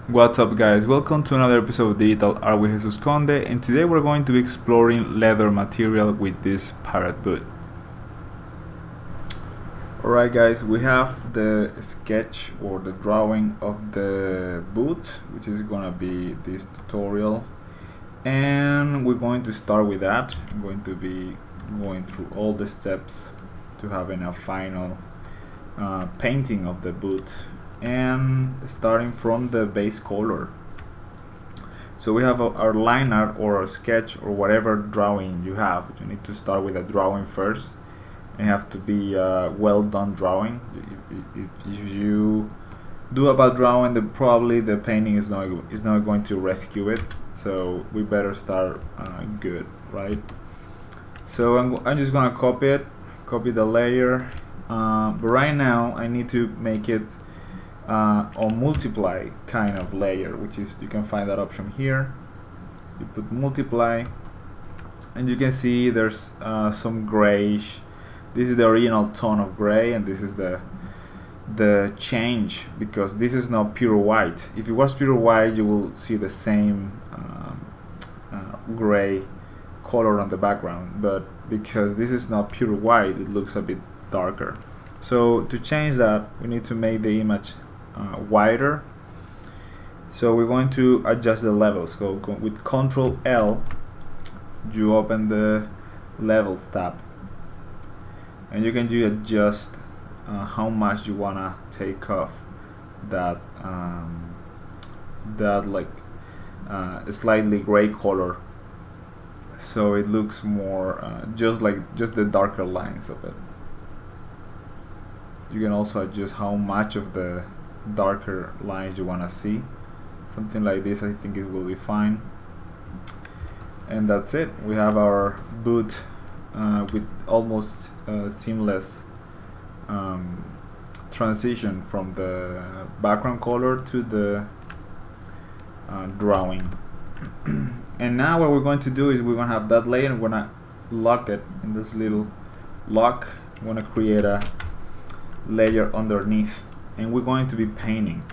What's up guys, welcome to another episode of Digital Art with Jesus Conde, and today we're going to be exploring leather material with this parrot boot. Alright guys, we have the sketch or the drawing of the boot, which is gonna be this tutorial, and we're going to start with that. I'm going to be going through all the steps to having a final painting of the boot, and starting from the base color. So we have our line art or a sketch or whatever drawing you have. You need to start with a drawing first, and have to be a well done drawing. If you do a bad drawing, then probably the painting is not going to rescue it. So we better start good, right? So I'm just gonna copy the layer, but right now I need to make it on multiply kind of layer, which is, you can find that option here. You put multiply, and you can see there's some grayish. This is the original tone of gray, and this is the change, because this is not pure white. If it was pure white, you will see the same gray color on the background, but because this is not pure white, it looks a bit darker. So to change that, we need to make the image wider. So we're going to adjust the levels. Go with Control L, you open the levels tab, and you can adjust how much you wanna take off that slightly gray color, so it looks more just the darker lines of it. You can also adjust how much of the darker lines you want to see. Something like this, I think it will be fine. And that's it. We have our boot with almost seamless transition from the background color to the drawing. And now what we're going to do is we're going to have that layer, and we're going to lock it in this little lock. We're going to create a layer underneath, and we're going to be painting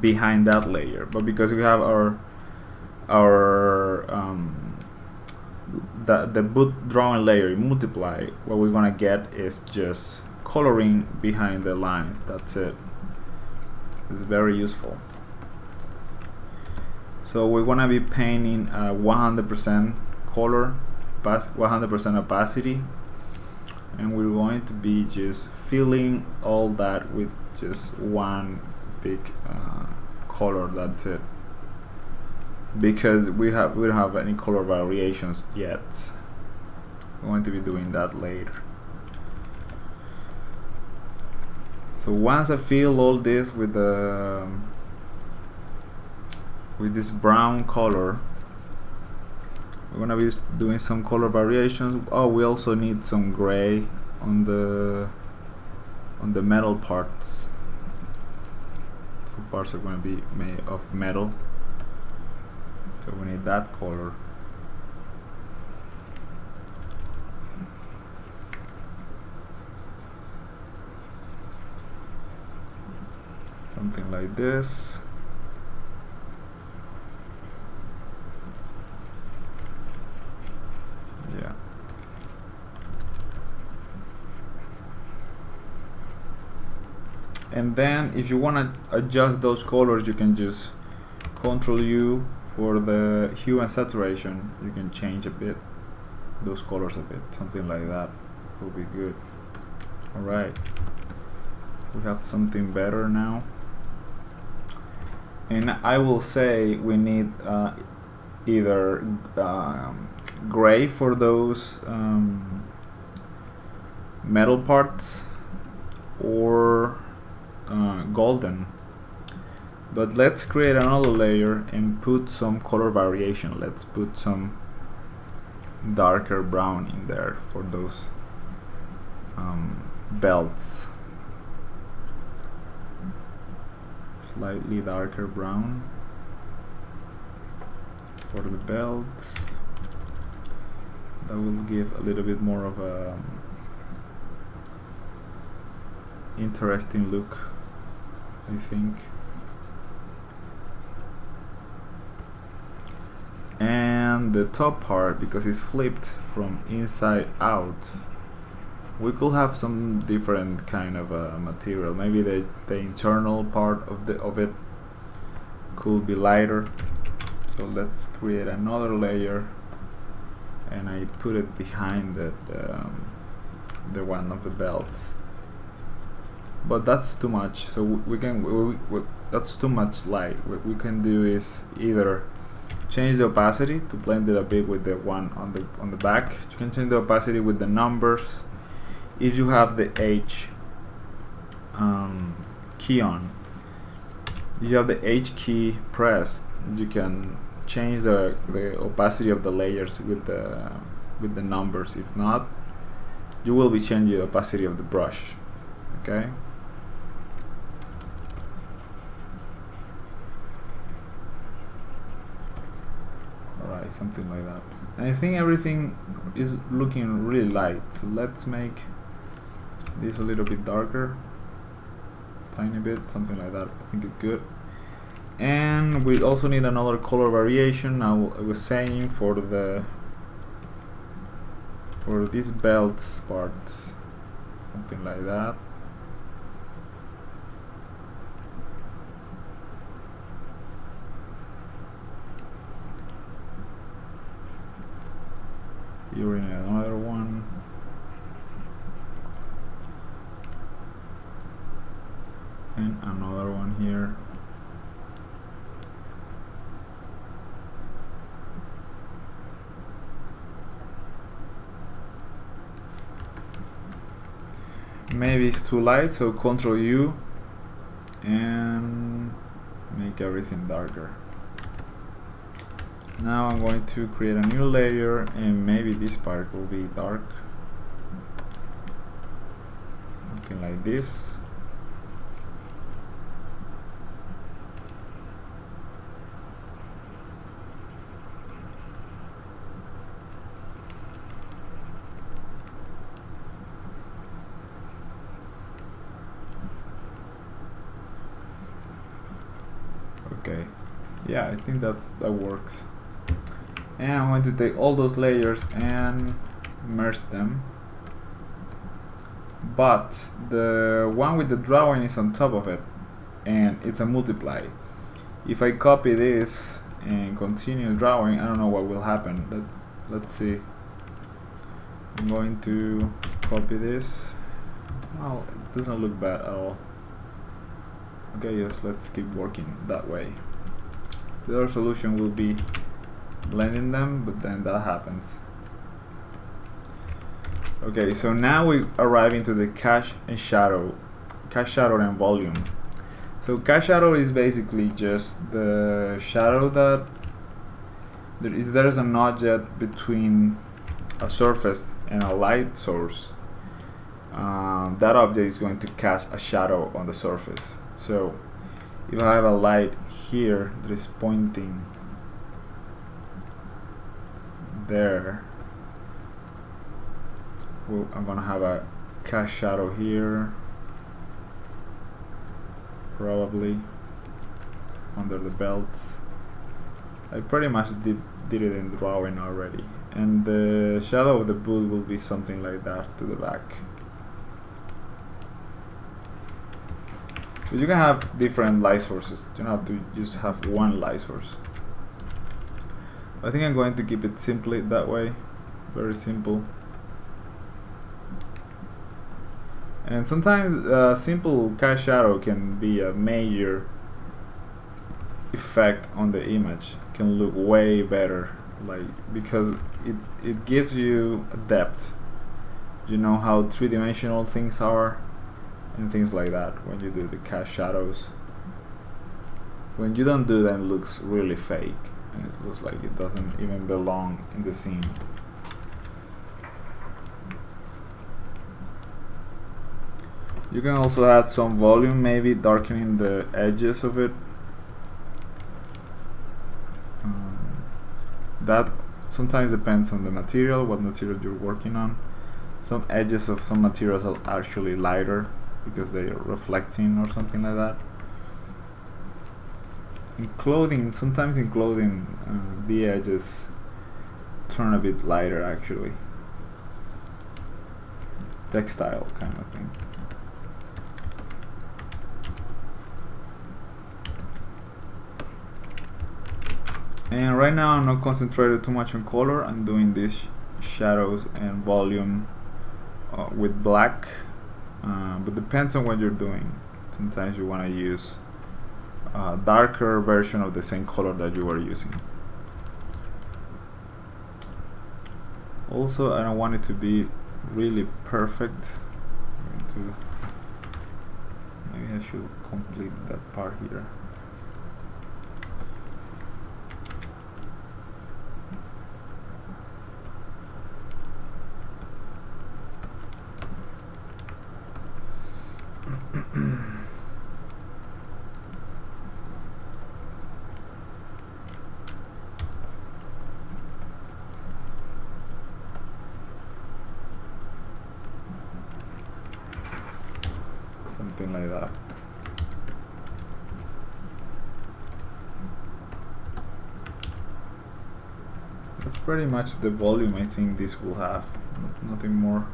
behind that layer. But because we have the boot drawing layer multiply, what we're gonna get is just coloring behind the lines. That's it. It's very useful. So we're gonna be painting 100% color, 100% opacity, and we're going to be just filling all that with just one big color. That's it, because we don't have any color variations yet. We're going to be doing that later. So once I fill all this with this brown color, we're gonna be doing some color variations. Oh, we also need some gray on the metal parts. Two parts are going to be made of metal, so we need that color. Something like this. Yeah. And then if you want to adjust those colors, you can just Control U for the hue and saturation. You can change a bit those colors a bit, something like that will be good. Alright, we have something better now, and I will say we need either gray for those metal parts, or golden. But let's create another layer and put some color variation. Let's put some darker brown in there for those belts. Slightly darker brown for the belts. That will give a little bit more of a interesting look, I think. the top part, because it's flipped from inside out, we could have some different kind of material. Maybe the internal part of it could be lighter. So let's create another layer, and I put it behind the one of the belts. But that's too much, so that's too much light. What we can do is either change the opacity to blend it a bit with the one on the back. You can change the opacity with the numbers. If you have the H key on, if you have the H key pressed, you can change the opacity of the layers with the numbers. If not, you will be changing the opacity of the brush. Okay. Alright, something like that. And I think everything is looking really light. So let's make this a little bit darker, tiny bit, something like that. I think it's good. And we also need another color variation. Now I was saying for these belts parts, something like that. Here in another one. And another one here. Maybe it's too light, so Ctrl U and make everything darker. Now I'm going to create a new layer, and maybe this part will be dark, something like this. Okay, yeah, I think that works. And I'm going to take all those layers and merge them, but the one with the drawing is on top of it, and it's a multiply. If I copy this and continue drawing, I don't know what will happen. Let's see. I'm going to copy this. Oh, it doesn't look bad at all. Okay, yes, let's keep working that way. The other solution will be blending them, but then that happens. Okay, so now we arrive into the cache and shadow and volume. So cache shadow is basically just the shadow that there's an object between a surface and a light source. That object is going to cast a shadow on the surface. So if I have a light here that is pointing there, well, I'm gonna have a cast shadow here, probably under the belts. I pretty much did it in drawing already, and the shadow of the boot will be something like that to the back. But you can have different light sources. You don't have to just have one light source. I think I'm going to keep it simply that way, very simple. And sometimes simple cast shadow can be a major effect on the image. It can look way better, like, because it gives you a depth. You know how three-dimensional things are and things like that when you do the cast shadows. When you don't do them, it looks really fake. And it looks like it doesn't even belong in the scene. You can also add some volume, maybe darkening the edges of it. That sometimes depends on the material, what material you're working on. Some edges of some materials are actually lighter because they are reflecting or something like that. In clothing, sometimes in clothing, the edges turn a bit lighter actually. Textile kind of thing. And right now I'm not concentrated too much on color. I'm doing these shadows and volume with black, but depends on what you're doing. Sometimes you want to use a darker version of the same color that you were using. Also, I don't want it to be really perfect. Maybe I should complete that part here. Something like that. That's pretty much the volume I think this will have, nothing more.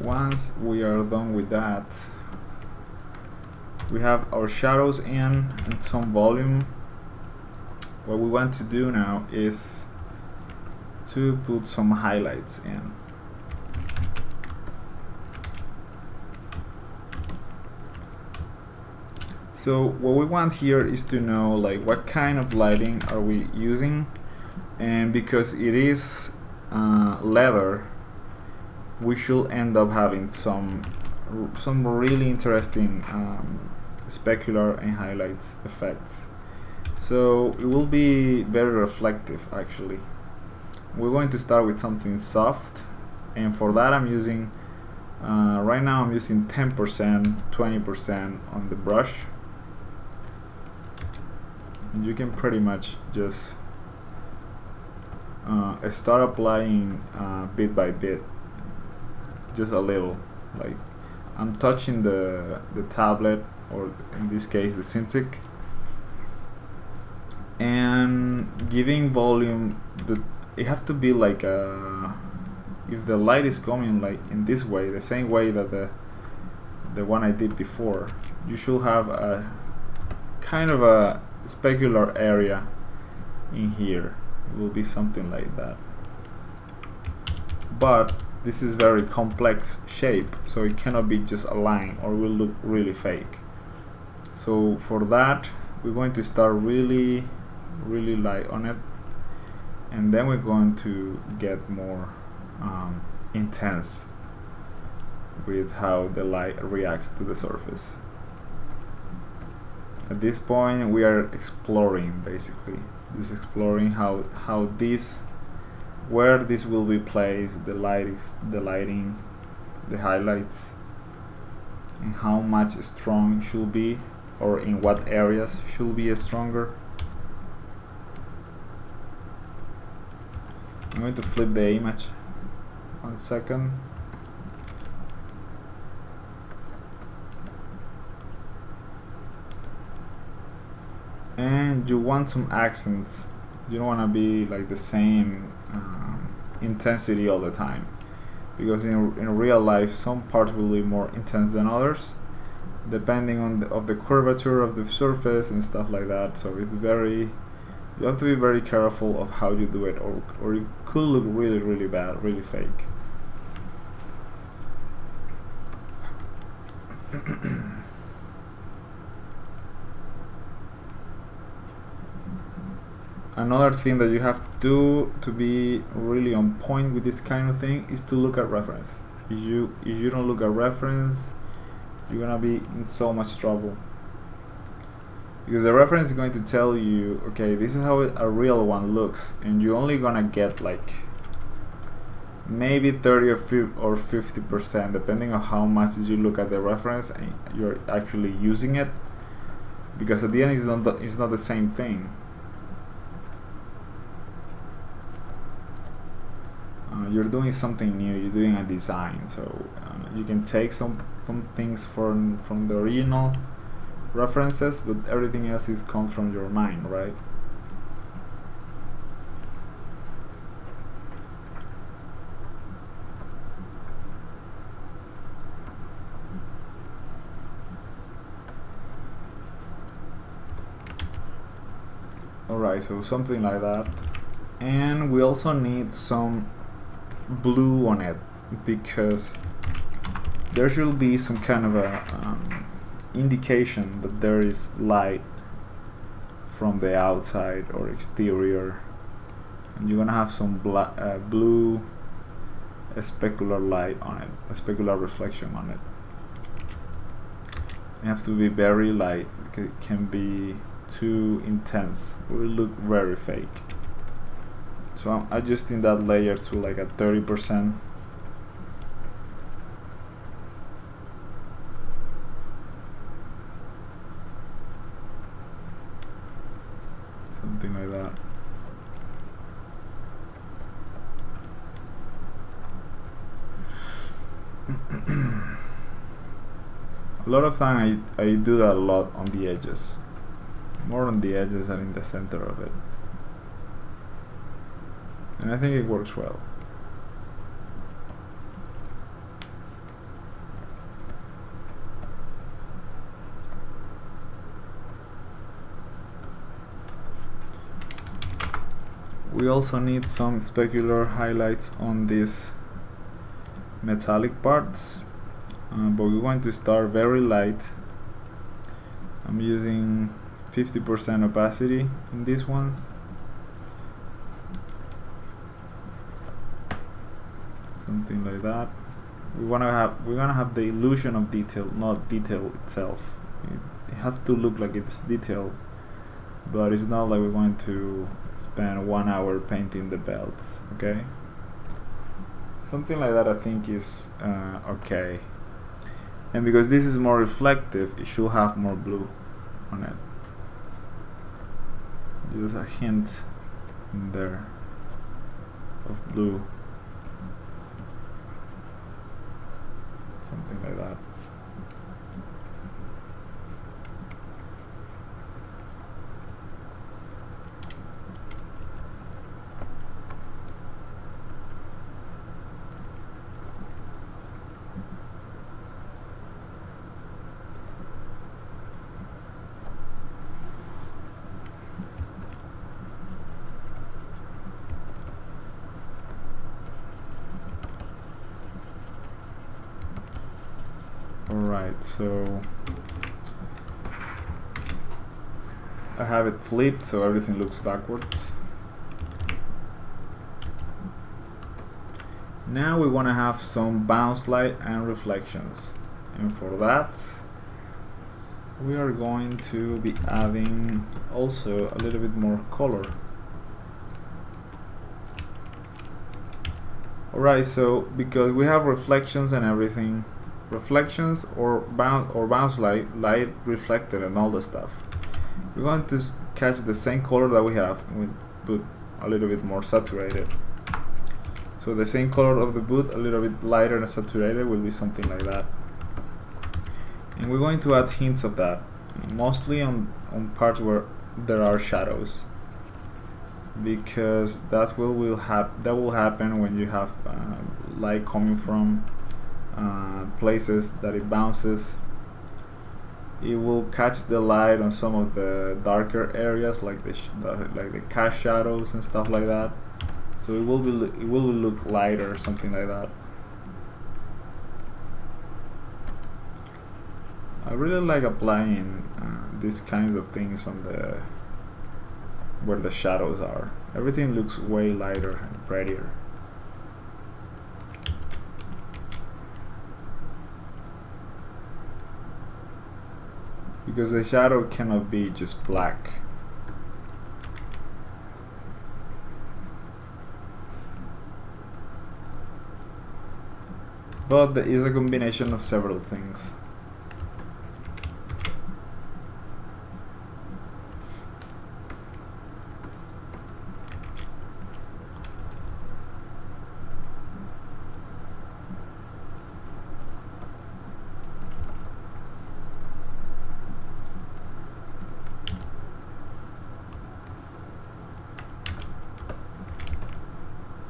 Once we are done with that, we have our shadows in and some volume. What we want to do now is to put some highlights in. So what we want here is to know like what kind of lighting are we using, and because it is leather, we should end up having some really interesting specular and highlights effects. So it will be very reflective actually. We're going to start with something soft, and for that I'm using right now I'm using 10%, 20% on the brush, and you can pretty much just start applying bit by bit, just a little. Like I'm touching the tablet, or in this case the Cintiq, and giving volume, but it have to be like if the light is coming like in this way, the same way that the one I did before, you should have a kind of a specular area in here. It will be something like that, but this is very complex shape, so it cannot be just a line or it will look really fake. So for that we're going to start really light on it, and then we're going to get more intense with how the light reacts to the surface. At this point we are exploring, basically just exploring how this, where this will be placed, the lighting, the highlights, and how much strong should be, or in what areas should be stronger. I'm going to flip the image 1 second. And you want some accents. You don't want to be like the same intensity all the time, because in real life some parts will be more intense than others depending on the curvature of the surface and stuff like that. So it's very, you have to be very careful of how you do it, or it could look really bad, really fake. Another thing that you have to do to be really on point with this kind of thing is to look at reference. If you don't look at reference, you're gonna be in so much trouble, because the reference is going to tell you, okay, this is how a real one looks, and you're only gonna get like maybe 30 or 50%, depending on how much you look at the reference and you're actually using it, because at the end it's not the same thing. You're doing something new, you're doing a design, so you can take some things from the original references, but everything else comes from your mind, right? Alright, so something like that. And we also need some blue on it, because there should be some kind of a indication that there is light from the outside or exterior, and you're gonna have some blue specular light on it, a specular reflection on it. You have to be very light, it can be too intense, it will look very fake. So I'm adjusting that layer to like a 30%. Something like that. A lot of time I do that a lot on the edges. More on the edges than in the center of it. And I think it works well. We also need some specular highlights on these metallic parts, but we're going to start very light. I'm using 50% opacity in these ones. Something like that. We're gonna have the illusion of detail, not detail itself. It has to look like it's detail, but it's not like we're going to spend 1 hour painting the belts. Okay, something like that I think is okay. And because this is more reflective, it should have more blue on it. Just a hint in there of blue. Something like that. Alright, so I have it flipped so everything looks backwards. Now we want to have some bounce light and reflections, and for that we are going to be adding also a little bit more color. Alright, so because we have reflections and everything, reflections or bounce light reflected and all the stuff, we're going to catch the same color that we have, and we put a little bit more saturated. So the same color of the boot, a little bit lighter and saturated, will be something like that. And we're going to add hints of that, mostly on parts where there are shadows, because that's what will happen when you have light coming from places that it bounces. It will catch the light on some of the darker areas, like the cast shadows and stuff like that. So it will look lighter, something like that. I really like applying these kinds of things on where the shadows are. Everything looks way lighter and prettier. because the shadow cannot be just black. But there is a combination of several things.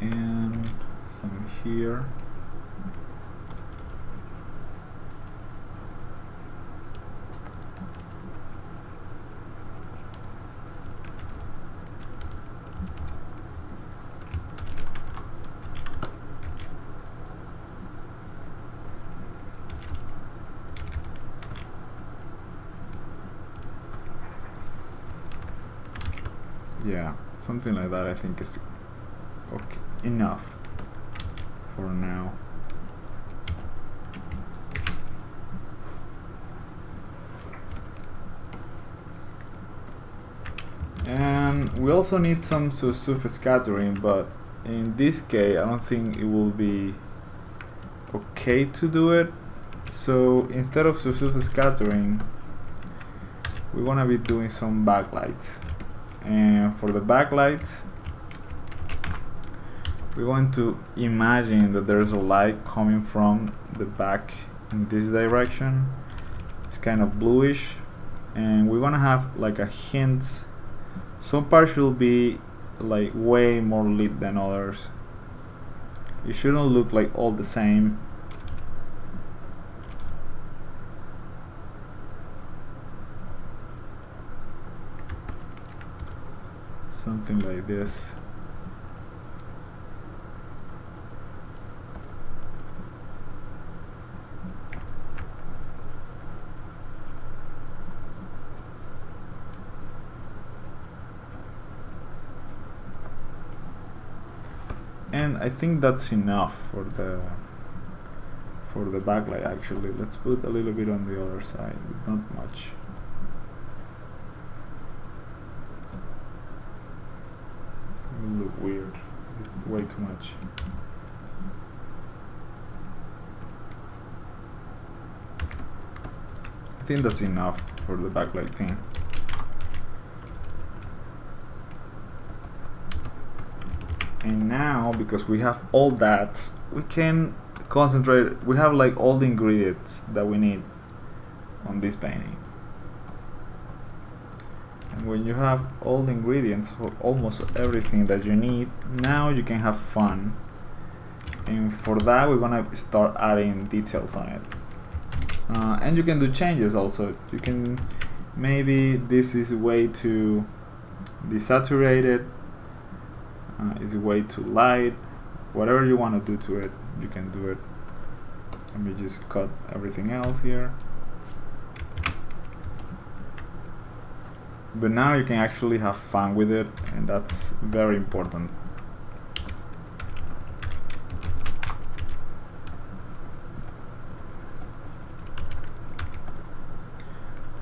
And some here. Yeah, something like that I think is okay, enough for now. And we also need some surface scattering, but in this case I don't think it will be okay to do it. So instead of surface scattering, we're gonna be doing some backlights. And for the backlights, we're going to imagine that there's a light coming from the back in this direction. It's kind of bluish, and we're gonna have like a hint. Some parts should be like way more lit than others. It shouldn't look like all the same. Something like this. And I think that's enough for the backlight. Actually, let's put a little bit on the other side, but not much. It will look weird. It's way too much. I think that's enough for the backlight thing. And now, because we have all that, we can concentrate. We have like all the ingredients that we need on this painting. And when you have all the ingredients for almost everything that you need, now you can have fun. And for that, we're gonna start adding details on it. And you can do changes also. You can, maybe this is way too desaturated, is way too light. Whatever you want to do to it, you can do it. Let me just cut everything else here. But now you can actually have fun with it, and that's very important.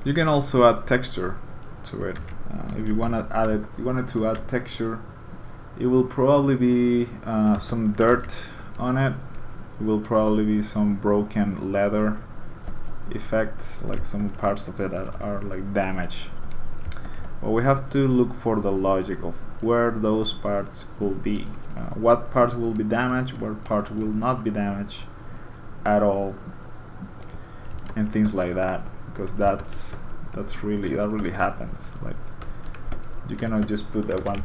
You can also add texture to it. If you want to add it, you wanted to add texture, it will probably be some dirt on it. It will probably be some broken leather effects, like some parts of it that are like damaged. But we have to look for the logic of where those parts will be. What parts will be damaged, what parts will not be damaged at all, and things like that. Because that really happens. Like, you cannot just put that one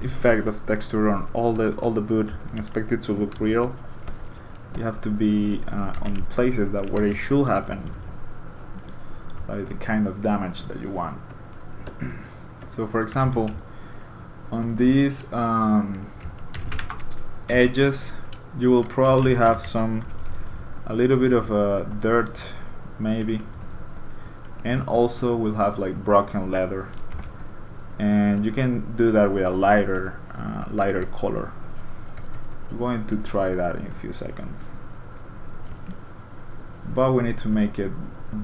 effect of texture on all the boot and expect it to look real. You have to be on places that where it should happen, like the kind of damage that you want. So for example, on these edges, you will probably have a little bit of dirt maybe, and also we'll have like broken leather, and you can do that with a lighter color. We're going to try that in a few seconds, but we need to make it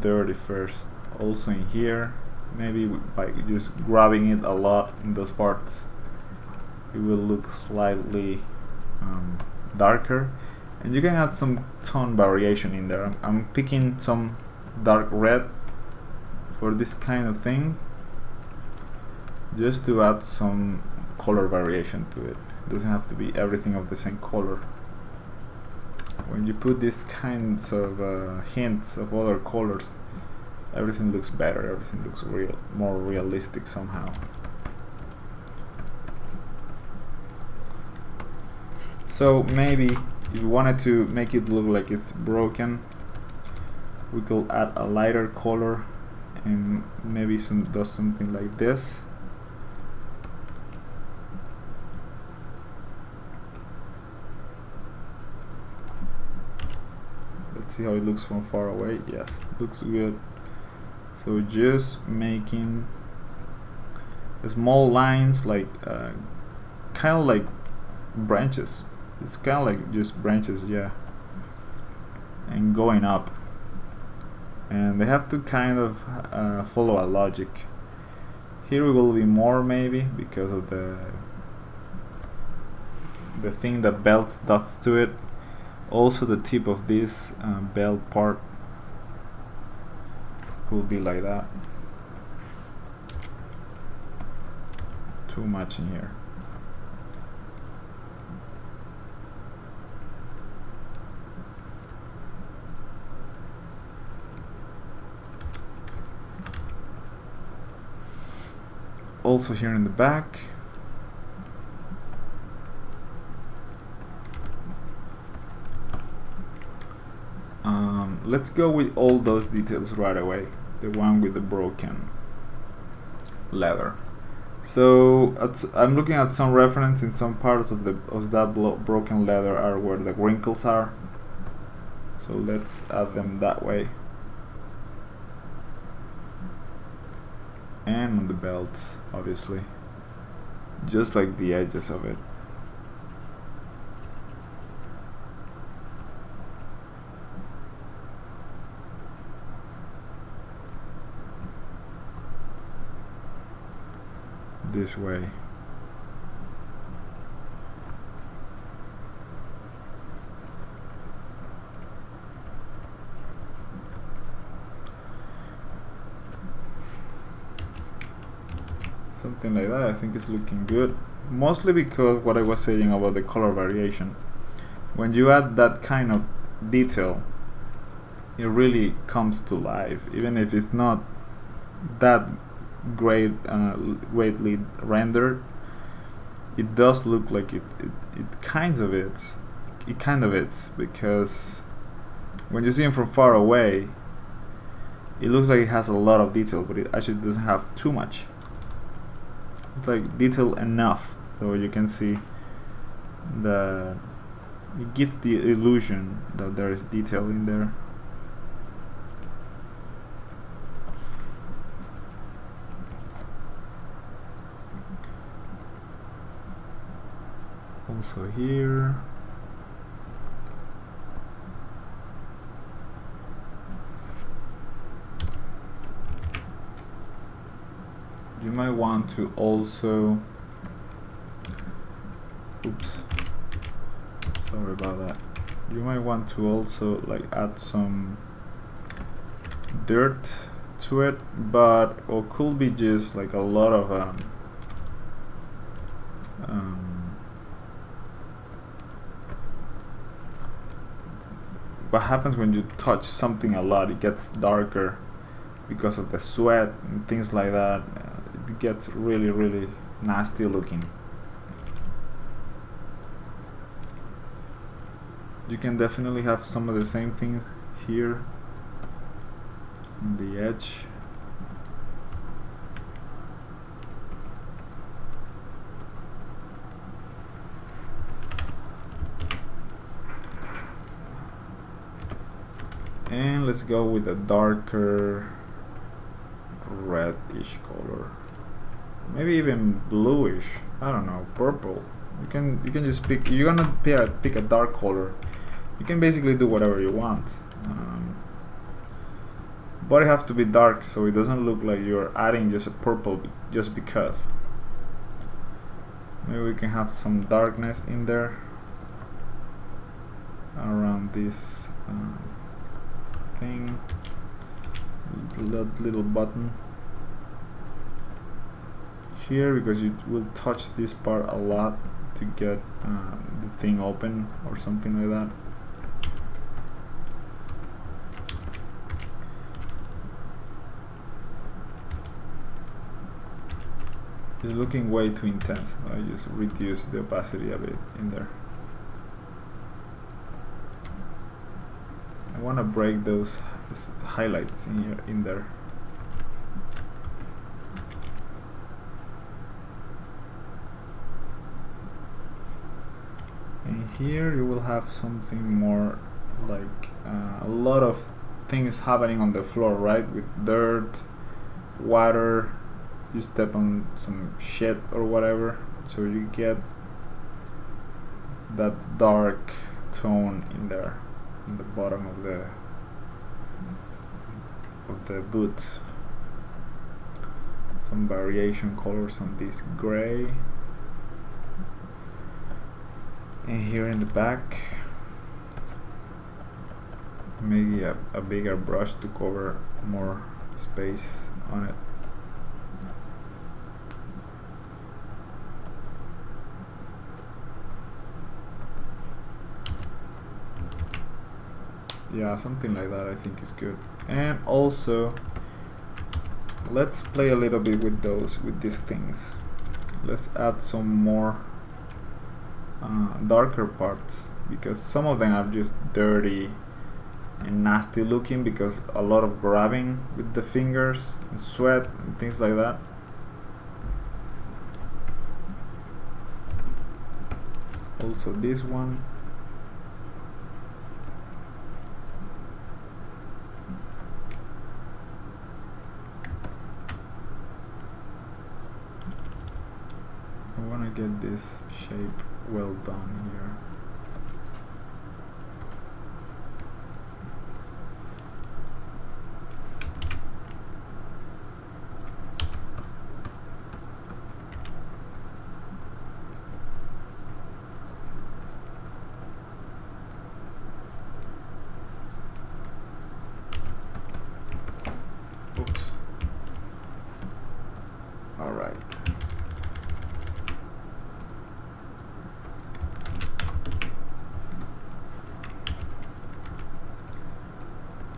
dirty first. also in here. Maybe by just grabbing it a lot in those parts, it will look slightly darker, and you can add some tone variation in there. I'm picking some dark red for this kind of thing, just to add some color variation to it. It doesn't have to be everything of the same color. When you put these kinds of hints of other colors, everything looks better, everything looks more realistic somehow. So maybe if you wanted to make it look like it's broken, we could add a lighter color and maybe does something like this. Let's see how it looks from far away. Yes, it looks good. So just making small lines, like kind of like branches. It's kind of like just branches, yeah, and going up, and they have to kind of follow a logic. Here we will be more, maybe because of the thing that belt does to it. Also the tip of this belt part will be like that. Too much in here. Also here in the back. Let's go with all those details right away. The one with the broken leather. So I'm looking at some reference in some parts of that broken leather are where the wrinkles are. So let's add them that way. And on the belts, obviously, just like the edges of it. This way. Something like that. I think it's looking good, mostly because what I was saying about the color variation. When you add that kind of detail, it really comes to life, even if it's not that greatly rendered. It does look like it kind of is. It kind of is, because when you see it from far away, it looks like it has a lot of detail, but it actually doesn't have too much. It's like detail enough so you can see that it gives the illusion that there is detail in there. Also here. You might want to also, oops, sorry about that. You might want to also like add some dirt to it, but or could be just like a lot of what happens when you touch something a lot, it gets darker because of the sweat and things like that. It gets really nasty looking. You can definitely have some of the same things here on the edge. And let's go with a darker reddish color, maybe even bluish. I don't know, purple. You can just pick. You're gonna pick a dark color. You can basically do whatever you want. but it have to be dark so it doesn't look like you're adding just a purple just because. Maybe we can have some darkness in there around this thing, little button here, because you will touch this part a lot to get the thing open or something like that. It's looking way too intense. I just reduce the opacity a bit in there. I want to break those highlights in there. And here you will have something more like a lot of things happening on the floor, right? With dirt, water. You step on some shit or whatever, so you get that dark tone in there, in the bottom of the boot. Some variation colors on this gray, and here in the back, maybe a bigger brush to cover more space on it. Yeah, something like that I think is good. And also, let's play a little bit with these things. Let's add some more darker parts, because some of them are just dirty and nasty looking because a lot of grabbing with the fingers and sweat and things like that. Also this one. I want to get this shape well done here. Oops. All right.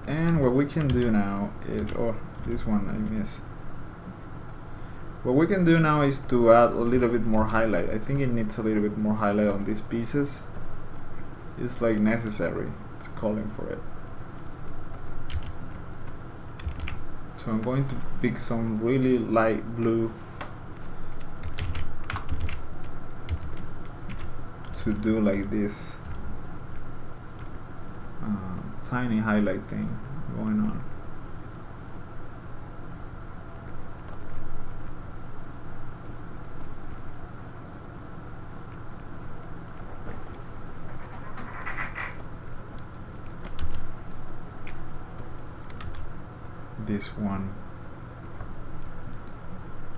And what we can do now is, oh, this one I missed. What we can do now is to add a little bit more highlight. I think it needs a little bit more highlight on these pieces. It's like necessary. It's calling for it. So I'm going to pick some really light blue to do like this tiny highlight thing going on. This one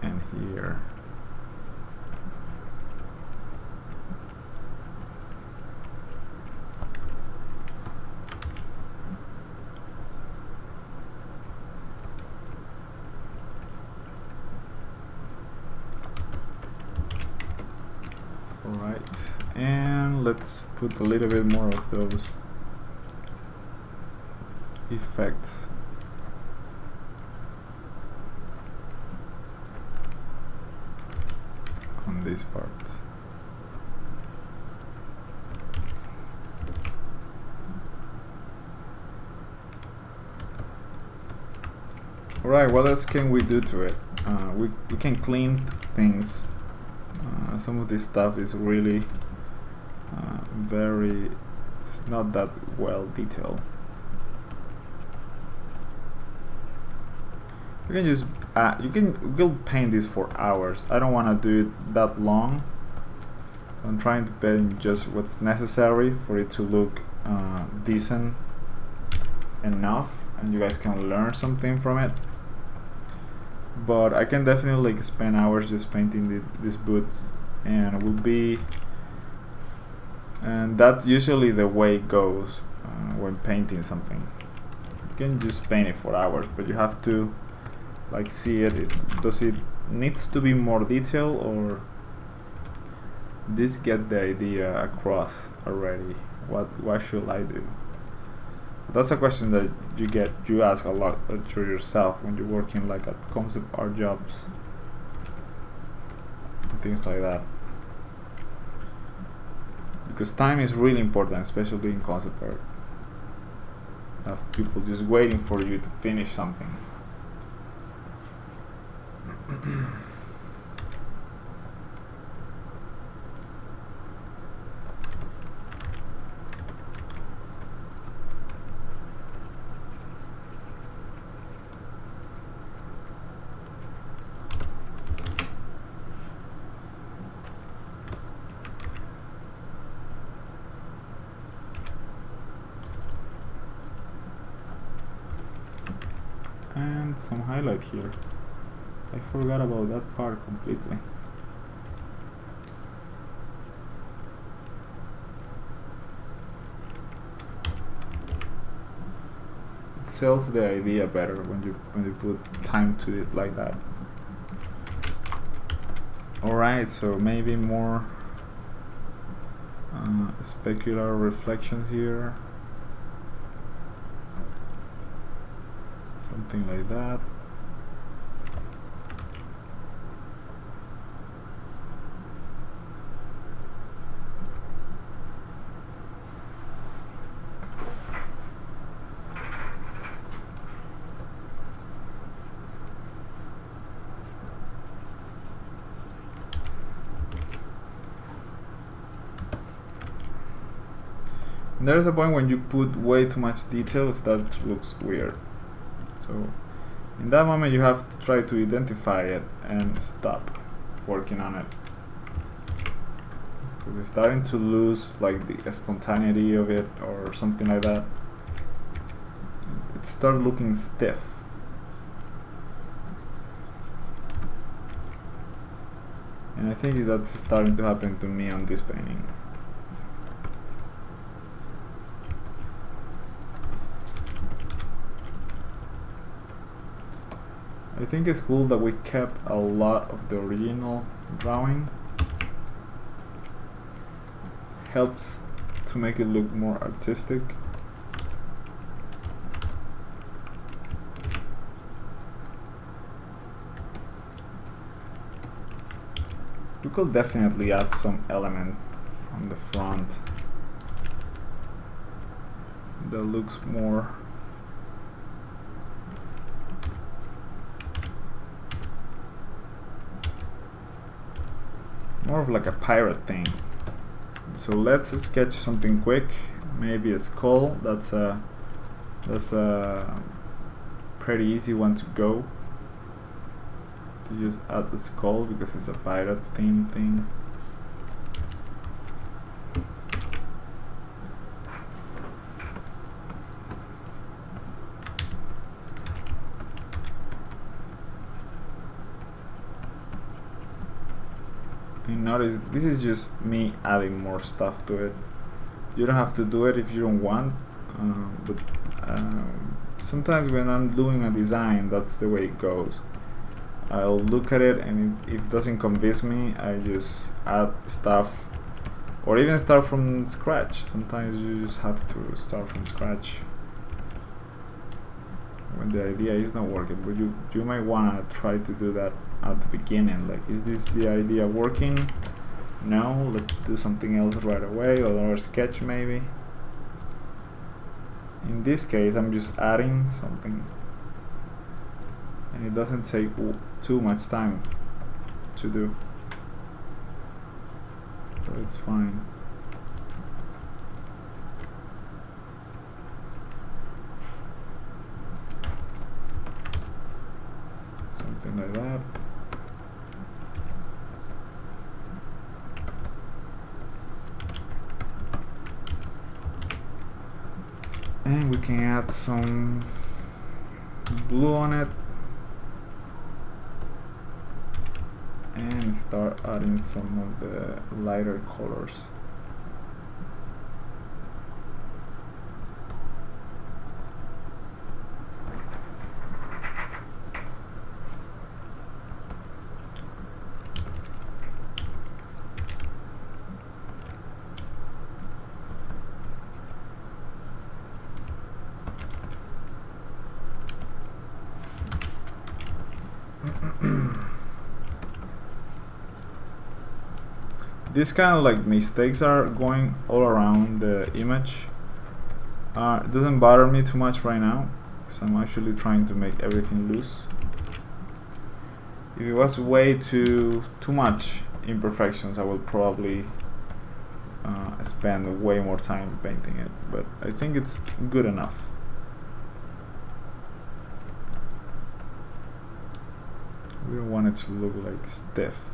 and here. Alright, and let's put a little bit more of those effects. On this part. Alright, what else can we do to it? We can clean things. Some of this stuff is really it's not that well detailed. You can just we'll paint this for hours. I don't want to do it that long, so I'm trying to paint just what's necessary for it to look decent enough. and you guys can learn something from it. But I can definitely like spend hours just painting these boots, and it will be, and that's usually the way it goes when painting something. You can just paint it for hours, but you have to like see it. Does it needs to be more detail, or this get the idea across already? What should I do? That's a question that you ask a lot to yourself when you're working like at concept art jobs and things like that, because time is really important, especially in concept art. You have people just waiting for you to finish something. And some highlight here. I forgot about that part completely. It sells the idea better when you put time to it like that. Alright, so maybe more specular reflections here. Something like that. And there's a point when you put way too much details that looks weird. So in that moment you have to try to identify it and stop working on it, because it's starting to lose like the spontaneity of it or something like that. It starts looking stiff. And I think that's starting to happen to me on this painting. I think it's cool that we kept a lot of the original drawing. Helps to make it look more artistic. We could definitely add some element on the front that looks more of like a pirate thing. So let's sketch something quick. Maybe a skull. That's a pretty easy one to go. To just add the skull because it's a pirate theme thing. You notice this is just me adding more stuff to it. You don't have to do it if you don't want, but sometimes when I'm doing a design, that's the way it goes. I'll look at it, and if it doesn't convince me, I just add stuff, or even start from scratch. Sometimes you just have to start from scratch when the idea is not working, but you might want to try to do that at the beginning. Like, is this the idea working? No, let's do something else right away, or another sketch maybe. In this case, I'm just adding something, and it doesn't take too much time to do, so it's fine. Something like that. And we can add some blue on it and start adding some of the lighter colors. These kind of like mistakes are going all around the image. It doesn't bother me too much right now because I'm actually trying to make everything loose. If it was way too much imperfections, I would probably spend way more time painting it, but I think it's good enough. We don't want it to look like stiff.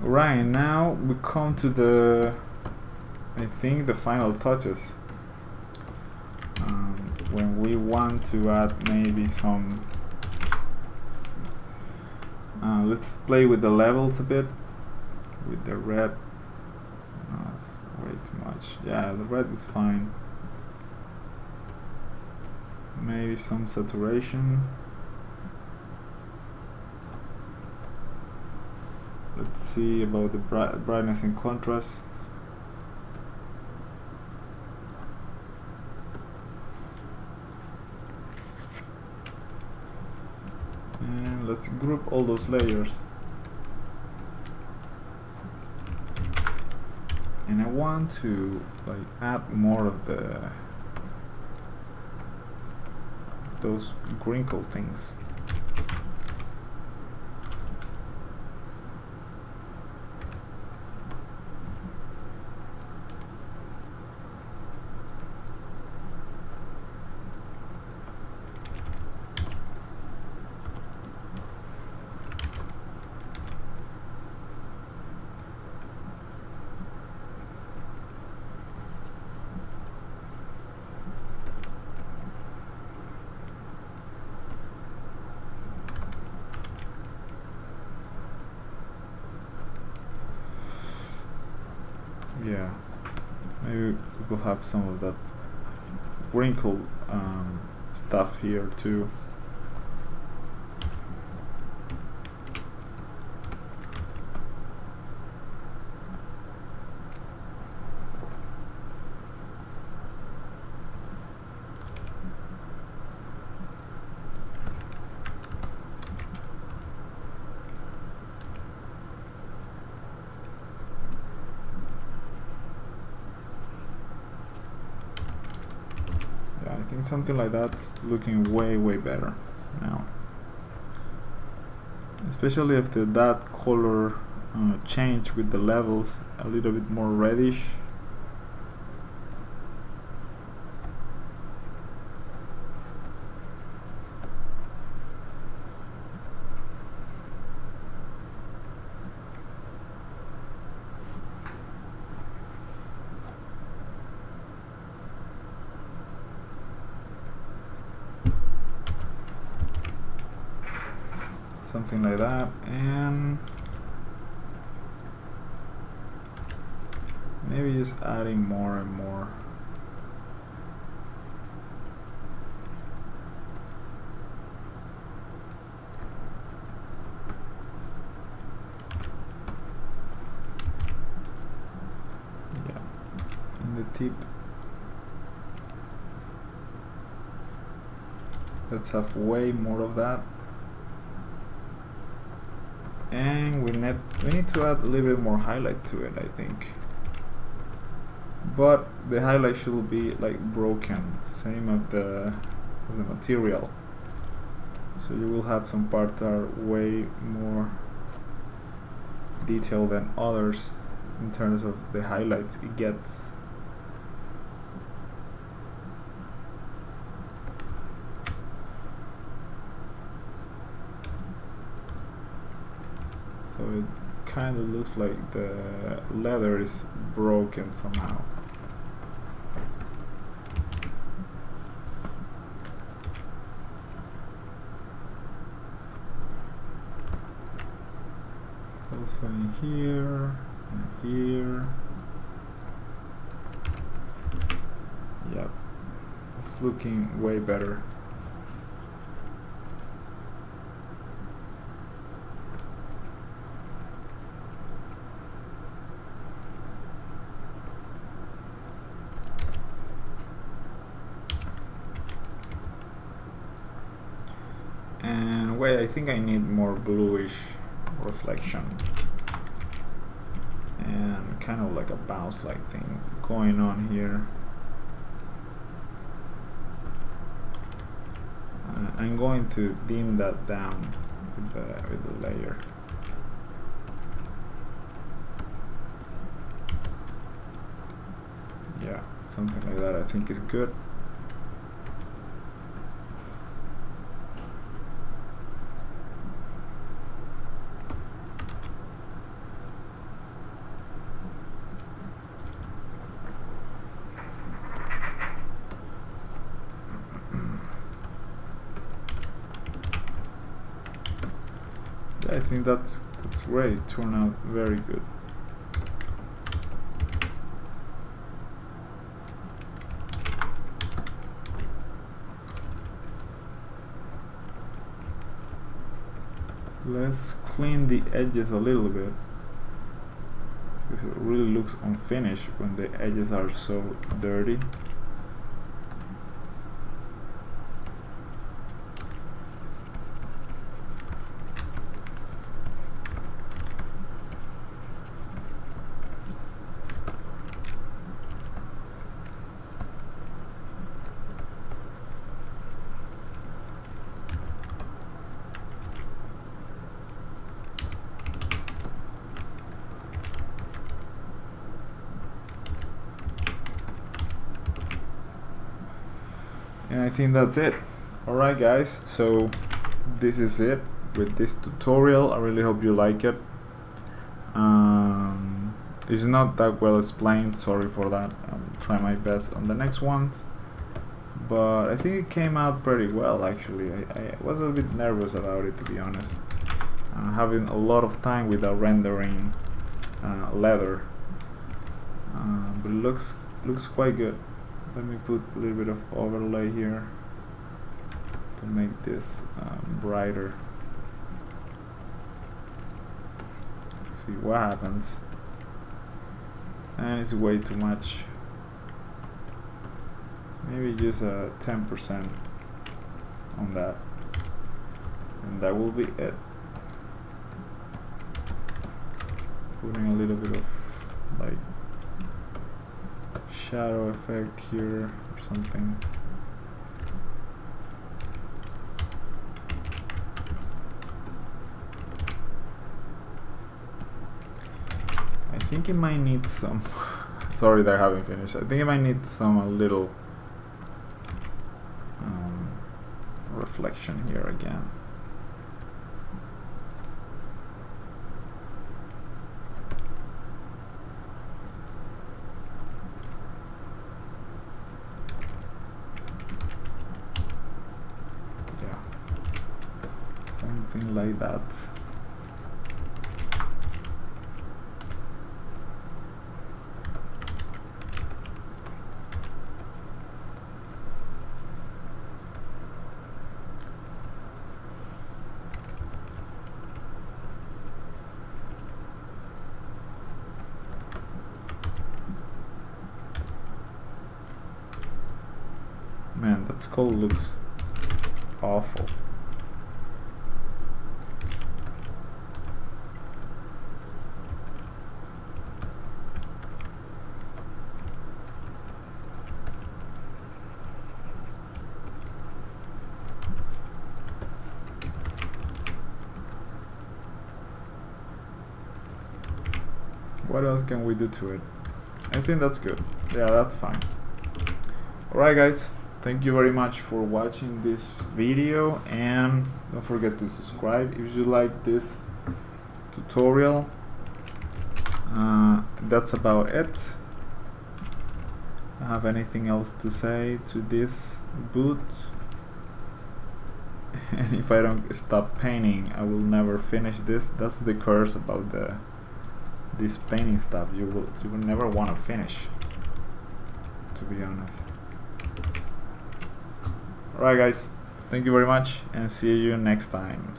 Right, now we come to the, I think, the final touches. When we want to add maybe some, let's play with the levels a bit, with the red. No, that's way too much. Yeah, the red is fine. Maybe some saturation. Let's see about the brightness and contrast. And let's group all those layers. And I want to like add more of those crinkle things. Yeah, maybe we could have some of that wrinkle stuff here too. I think something like that's looking way better now, especially if that color change with the levels a little bit more reddish. Something like that, and maybe just adding more and more. Yeah, in the tip. Let's have way more of that. And we need to add a little bit more highlight to it, I think. But the highlight should be like broken, same as the material. So you will have some parts that are way more detailed than others in terms of the highlights it gets. So kind of looks like the leather is broken somehow. Also in here and here. Yep, it's looking way better. And wait, I think I need more bluish reflection and kind of like a bounce like thing going on here. I'm going to dim that down with the layer. Yeah, something like that I think is good. I think that's great. It turned out very good. Let's clean the edges a little bit, because it really looks unfinished when the edges are so dirty. And I think that's it. Alright guys, so this is it with this tutorial. I really hope you like it. It's not that well explained, sorry for that. I'll try my best on the next ones, but I think it came out pretty well actually. I was a bit nervous about it, to be honest. Having a lot of time without rendering leather, but it looks quite good. Let me put a little bit of overlay here to make this brighter. See what happens. And it's way too much. Maybe just 10% on that, and that will be it. Putting a little bit of like shadow effect here or something. I think it might need some sorry that I haven't finished. I think it might need some a little reflection here again. Something like that. Man, that skull looks awful. What else can we do to it? I think that's good. Yeah, that's fine. Alright guys, thank you very much for watching this video, and don't forget to subscribe if you like this tutorial. That's about it. I don't have anything else to say to this boot. And if I don't stop painting, I will never finish this. That's the curse about this painting stuff. You will never want to finish, to be honest. Alright guys, thank you very much and see you next time.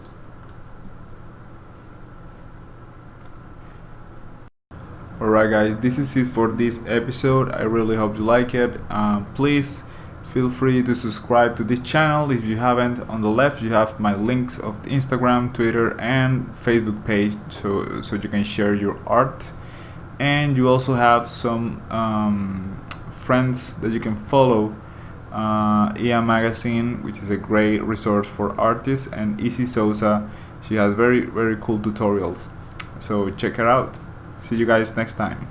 Alright guys, this is it for this episode. I really hope you like it. Please feel free to subscribe to this channel if you haven't. On the left you have my links of the Instagram, Twitter and Facebook page, so you can share your art. And you also have some friends that you can follow. EA Magazine, which is a great resource for artists, and Easy Sosa. She has very cool tutorials, so check her out. See you guys next time.